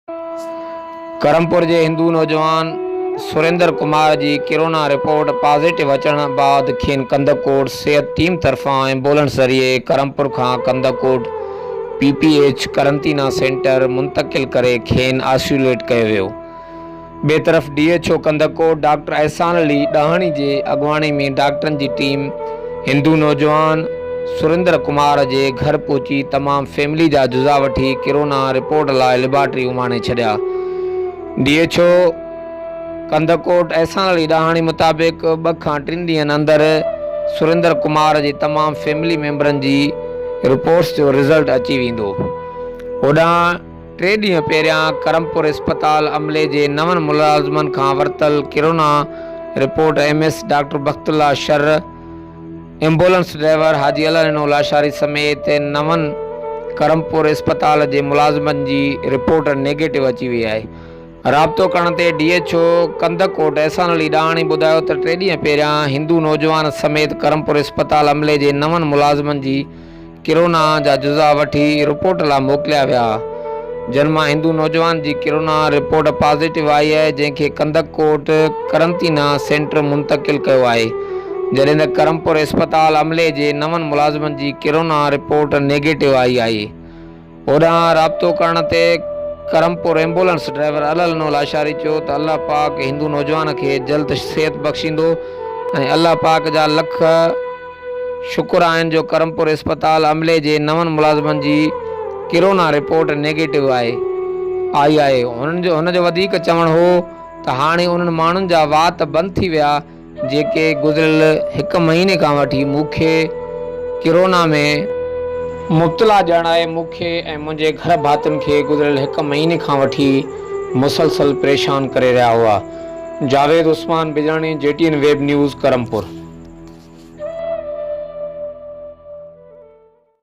करमपुर जे हिंदू नौजवान Surendra Kumar ji corona report positive अचण बाद खेनि कंदकोट सिहत टीम तरफ़ां एम्बुलेंस ज़रिए करमपुर खां कंदकोट PPH करंतना सेंटर मुंतकिल करे खेनि आइसोलेट कयो वियो। ॿिए तरफ़ DHO कंदकोट डॉक्टर एहसान अली ॾाहणी जे अॻुवाणी में डॉक्टरनि जी टीम हिंदू नौजवान सुरेंद्र कुमार जे घर पहुची तमाम फैमिली जा जुज़ा वठी कोरोना रिपोर्ट लाइ लेबॉर्ट्री उमाणे छॾिया। DHO कंदकोट एहसान अली ॾाहणी मुताबिक़ 2 खां 3 ॾींहंनि अंदरि सुरेंद्र कुमार जे तमाम फैमिली मेंबरनि जी रिपोर्ट्स जो रिज़ल्ट अची वेंदो। होॾां 3 ॾींहं पहिरियां करमपुर अस्पताल अमले जे 9 मुलाज़िमनि खां वरितल corona report MS doctor Bakhtullah Shar, ambulance driver Haji Alano Lashari समेत 9 करमपुर अस्पताल जे मुलाज़िमनि जी रिपोर्ट नेगेटिव अची वई आहे। राब्तो करण ते DHO कंदकोट एहसान अली ॾाहणी ॿुधायो त 3 ॾींहं पहिरियां हिंदू नौजवान समेत करमपुर अस्पताल अमले जे 9 मुलाज़िमनि जी कोरोना जा जुज़ा वठी रिपोर्ट लाइ मोकिलिया विया, जिन मां हिंदू नौजवान जी कोरोना रिपोर्ट पॉजिटिव आई आहे, जंहिंखे कंदकोट करंतना सेंटर मुंतकिल कयो आहे, जॾहिं त करमपुर अस्पताल अमले जे 9 मुलाज़िमनि जी कोरोना रिपोर्ट नेगेटिव आई आहे। होॾां राब्तो करण ते करमपुर एम्बुलेंस ड्राइवर अलानो लाशारी चयो त अल्लाह पाक हिंदू नौजवान खे जल्द सेहत बख़्शींदो ऐं अल्लाह पाक जा लख शुक्र आहिनि जो करमपुर अस्पताल अमले जे 9 मुलाज़िमनि जी कोरोना रिपोर्ट नेगेटिव आई आहे। हुन जो वधीक चवणु हो त हाणे उन्हनि माण्हुनि जा वात बंदि थी विया जेके गुज़िरियल 1 महीने खां वठी मूंखे कोरोना में मुब्तला ॼण आहे। मूंखे ऐं मुंहिंजे घर भातियुनि खे गुज़िरियल 1 महीने खां वठी मुसलसल परेशान करे रहिया हुआ। Javed Usman Bijrani, JTN web news, Karampur.